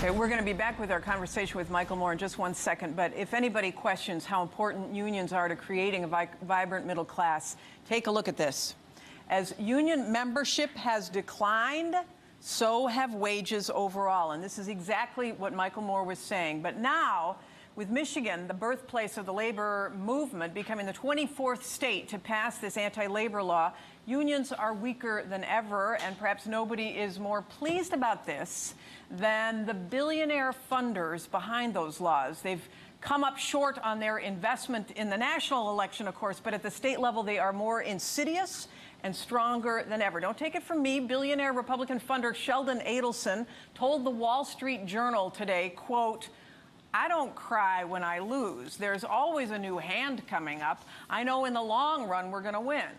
Okay, we're going to be back with our conversation with Michael Moore in just one second, but if anybody questions how important unions are to creating a vibrant middle class, take a look at this. As union membership has declined, so have wages overall, and this is exactly what Michael Moore was saying. But now, with Michigan, the birthplace of the labor movement, becoming the 24th state to pass this anti-labor law, unions are weaker than ever, and perhaps nobody is more pleased about this than the billionaire funders behind those laws. They've come up short on their investment in the national election, of course, but at the state level, they are more insidious and stronger than ever. Don't take it from me. Billionaire Republican funder Sheldon Adelson told the Wall Street Journal today, quote, "I don't cry when I lose. There's always a new hand coming up. I know in the long run we're going to win."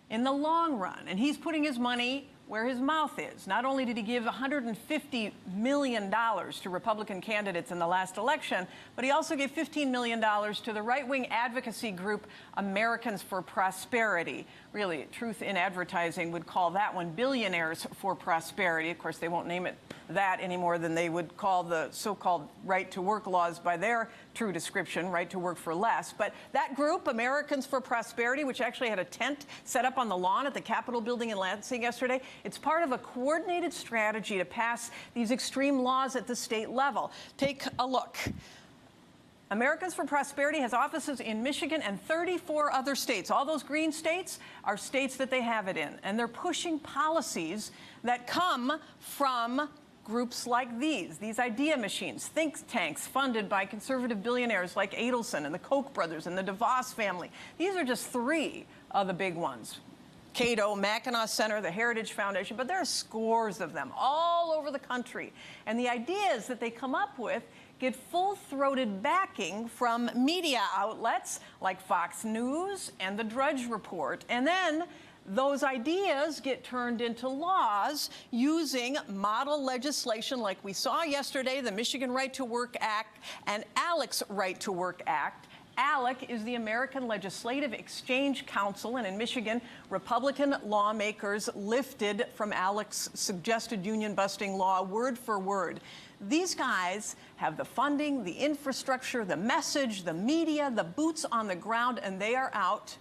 In the long run. And he's putting his money where his mouth is. Not only did he give $150 million to Republican candidates in the last election, but he also gave $15 million to the right-wing advocacy group Americans for Prosperity. Really, Truth in Advertising would call that one Billionaires for Prosperity. Of course, they won't name it that any more than they would call the so-called right-to-work laws by their true description, right to work for less. But that group, Americans for Prosperity, which actually had a tent set up on the lawn at the Capitol building in Lansing yesterday, it's part of a coordinated strategy to pass these extreme laws at the state level. Take a look. Americans for Prosperity has offices in Michigan and 34 other states. All those green states are states that they have it in. And they're pushing policies that come from groups like these idea machines, think tanks funded by conservative billionaires like Adelson and the Koch brothers and the DeVos family. These are just three of the big ones. Cato, Mackinac Center, the Heritage Foundation, but there are scores of them all over the country. And the ideas that they come up with get full-throated backing from media outlets like Fox News and the Drudge Report. And then those ideas get turned into laws using model legislation like we saw yesterday, the Michigan Right to Work Act and ALEC's Right to Work Act. ALEC is the American Legislative Exchange Council, and in Michigan, Republican lawmakers lifted from ALEC's suggested union-busting law word for word. These guys have the funding, the infrastructure, the message, the media, the boots on the ground, and they are out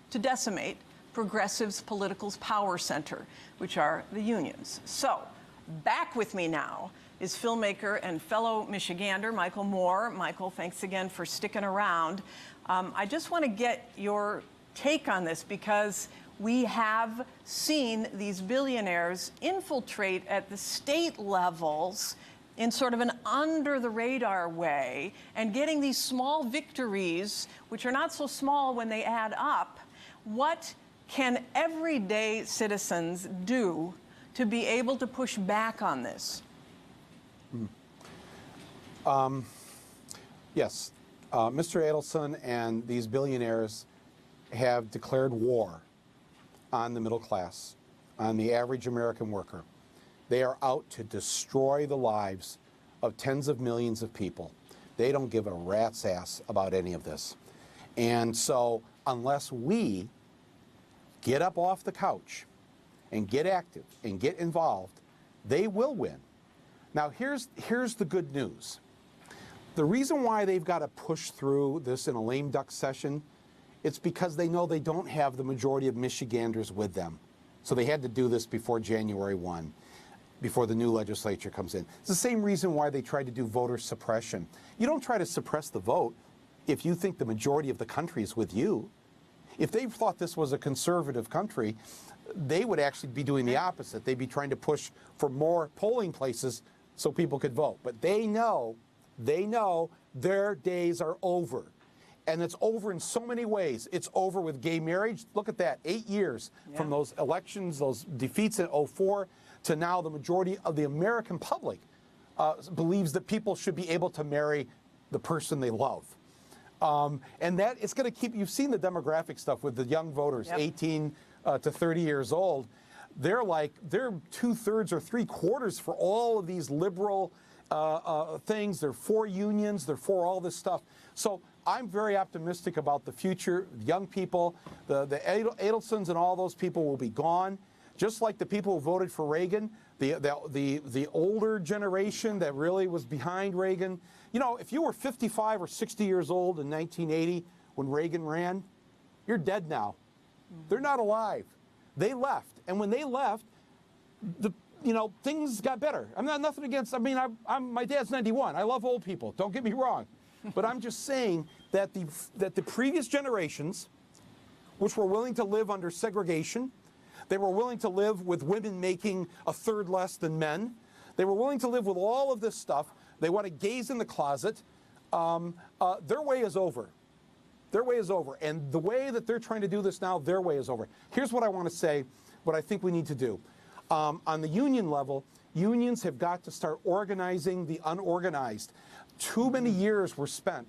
to decimate progressives' political power center, which are the unions. So, back with me now is filmmaker and fellow Michigander, Michael Moore. Michael, thanks again for sticking around. I just want to get your take on this because we have seen these billionaires infiltrate at the state levels in sort of an under-the-radar way and getting these small victories, which are not so small when they add up. What can everyday citizens do to be able to push back on this? Yes. Mr. Adelson and these billionaires have declared war on the middle class, on the average American worker. They are out to destroy the lives of tens of millions of people. They don't give a rat's ass about any of this. And so unless we get up off the couch and get active and get involved, they will win. Now, here's the good news. The reason why they've got to push through this in a lame duck session, it's because they know they don't have the majority of Michiganders with them. So they had to do this before January 1, before the new legislature comes in. It's the same reason why they tried to do voter suppression. You don't try to suppress the vote if you think the majority of the country is with you. If they thought this was a conservative country, they would actually be doing the opposite. They'd be trying to push for more polling places so people could vote. But they know their days are over. And it's over in so many ways. It's over with gay marriage. Look at that, 8 years from those elections, those defeats in '04 to now the majority of the American public believes that people should be able to marry the person they love. And that it's going to keep, you've seen the demographic stuff with the young voters, 18 to 30 years old. They're 2/3 or 3/4 for all of these liberal things. They're for unions. They're for all this stuff. So I'm very optimistic about the future. Young people, the Adelsons and all those people will be gone. just like the people who voted for Reagan, the older generation that really was behind Reagan. You know, if you were 55 or 60 years old in 1980 when Reagan ran, you're dead now. They're not alive. They left. And when they left, things got better. I'm not nothing against, my dad's 91. I love old people. Don't get me wrong. But I'm just saying that the previous generations, which were willing to live under segregation, they were willing to live with women making a third less than men. They were willing to live with all of this stuff. They want to gaze in the closet. Their way is over. Their way is over. And the way that they're trying to do this now, their way is over. Here's what I want to say, what I think we need to do. On the union level, unions have got to start organizing the unorganized. Too many years were spent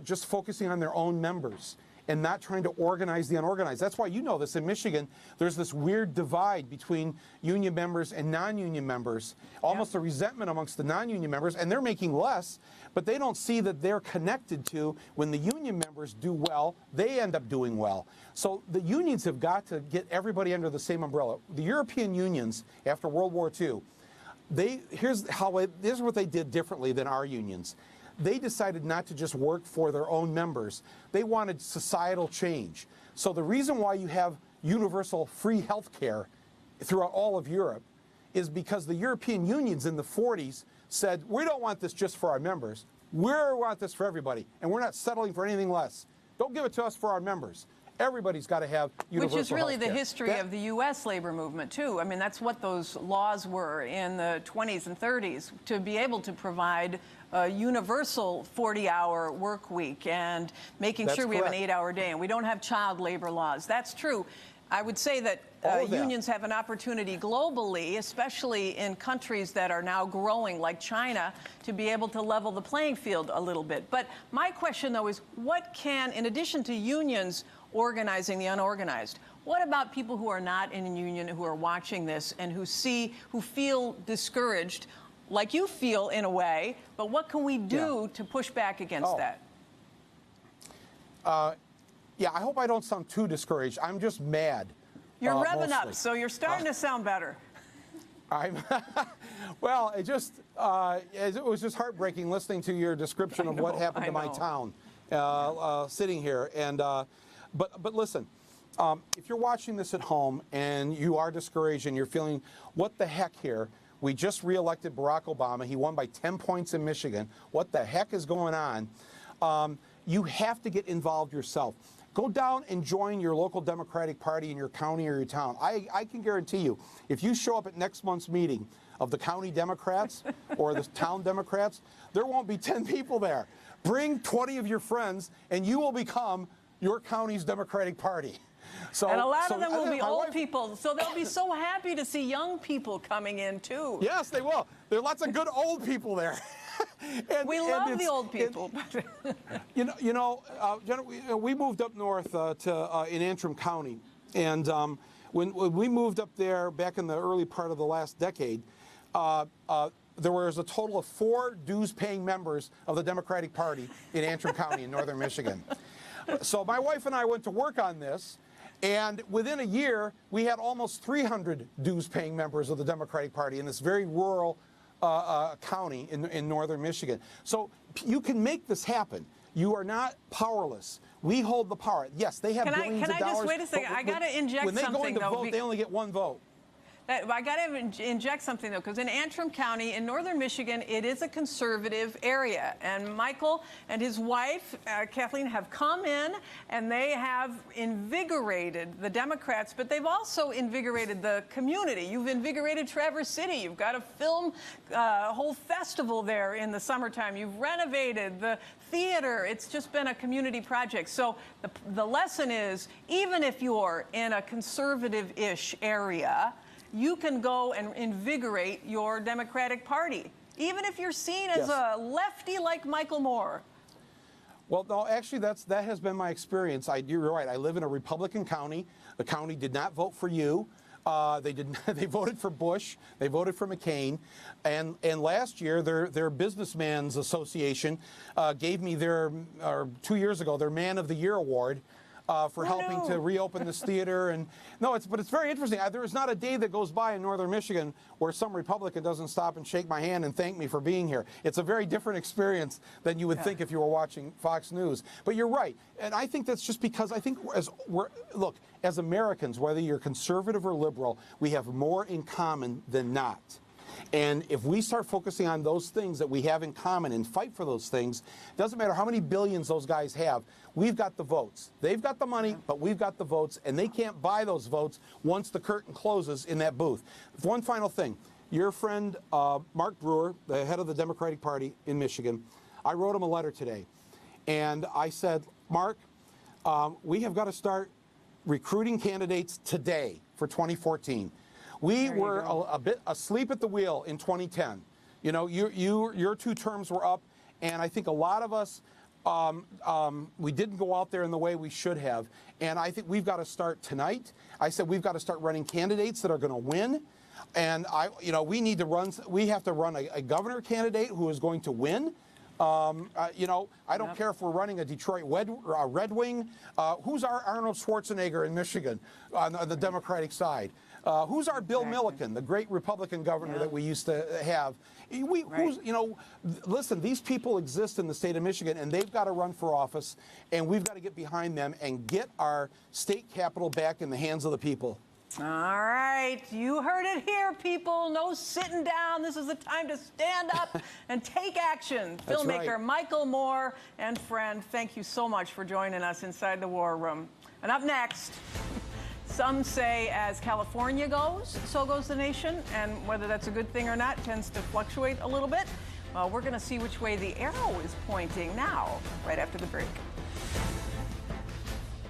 just focusing on their own members and not trying to organize the unorganized. That's why you know this in Michigan, there's this weird divide between union members and non-union members, almost a resentment amongst the non-union members, and they're making less, but they don't see that they're connected to when the union members do well, they end up doing well. So the unions have got to get everybody under the same umbrella. The European unions, after World War II, here's what they did differently than our unions. They decided not to just work for their own members. They wanted societal change. So the reason why you have universal free health care throughout all of Europe is because the European unions in the 40s said, we don't want this just for our members. We want this for everybody, and we're not settling for anything less. Don't give it to us for our members. Everybody's got to have universal Which is really the healthcare. history of the U.S. labor movement, too. I mean, that's what those laws were in the 20s and 30s, to be able to provide a universal 40-hour work week and making sure we have an 8-hour day. And we don't have child labor laws. That's true. I would say that unions have an opportunity globally, especially in countries that are now growing like China, to be able to level the playing field a little bit. But my question, though, is what can, in addition to unions organizing the unorganized, what about people who are not in a union, who are watching this and who feel discouraged, like you feel in a way, but what can we do to push back against that? Yeah, I hope I don't sound too discouraged. I'm just mad. You're revving up, so you're starting to sound better. Well, it was just heartbreaking listening to your description of what happened to my town, sitting here. And but listen, if you're watching this at home and you are discouraged and you're feeling, what the heck here? We just reelected Barack Obama. He won by 10 points in Michigan. What the heck is going on? You have to get involved yourself. Go down and join your local Democratic Party in your county or your town. I can guarantee you, if you show up at next month's meeting of the county Democrats or the town Democrats, there won't be 10 people there. Bring 20 of your friends, and you will become your county's Democratic Party. And a lot of them will be old people, so they'll be so happy to see young people coming in, too. Yes, they will. There are lots of good old people there. We love the old people. We moved up north in Antrim County, and when we moved up there back in the early part of the last decade, there was a total of 4 dues-paying members of the Democratic Party in Antrim County in northern Michigan. So my wife and I went to work on this, and within a year, we had almost 300 dues-paying members of the Democratic Party in this very rural county in northern Michigan. So you can make this happen. You are not powerless. We hold the power. Yes, they have billions of dollars. Can I just wait a second? I got to inject something, though. When they go in to vote, they only get 1 vote. I got to inject something, though, because in Antrim County, in northern Michigan, it is a conservative area. And Michael and his wife, Kathleen, have come in, and they have invigorated the Democrats, but they've also invigorated the community. You've invigorated Traverse City. You've got a film whole festival there in the summertime. You've renovated the theater. It's just been a community project. So the lesson is, even if you're in a conservative-ish area, you can go and invigorate your Democratic Party, even if you're seen as a lefty like Michael Moore. Well, no, actually, that has been my experience. You're right. I live in a Republican county. The county did not vote for you. They voted for Bush. They voted for McCain. And last year, their Businessman's Association gave me 2 years ago, their Man of the Year award. for helping to reopen this theater. And no, but it's very interesting. There is not a day that goes by in northern Michigan where some Republican doesn't stop and shake my hand and thank me for being here. It's a very different experience than you would think if you were watching Fox News. But you're right, and I think that's just because I think as Americans, whether you're conservative or liberal, we have more in common than not. And if we start focusing on those things that we have in common and fight for those things, doesn't matter how many billions those guys have, we've got the votes. They've got the money, but we've got the votes, and they can't buy those votes once the curtain closes in that booth. One final thing. Your friend, Mark Brewer, the head of the Democratic Party in Michigan, I wrote him a letter today. And I said, Mark, we have got to start recruiting candidates today for 2014. We were a bit asleep at the wheel in 2010. You know, your 2 terms were up, and I think a lot of us, we didn't go out there in the way we should have. And I think we've got to start tonight. I said we've got to start running candidates that are going to win. And we have to run a governor candidate who is going to win. I don't care if we're running a Detroit Red Wing. Who's our Arnold Schwarzenegger in Michigan on the Democratic side? Who's our Bill Milliken, the great Republican governor that we used to have? Listen, these people exist in the state of Michigan, and they've got to run for office, and we've got to get behind them and get our state capital back in the hands of the people. All right, you heard it here, people. No sitting down. This is the time to stand up and take action. That's Filmmaker right. Michael Moore and friend, thank you so much for joining us inside the War Room. And up next, some say as California goes, so goes the nation. And whether that's a good thing or not tends to fluctuate a little bit. We're going to see which way the arrow is pointing now, right after the break.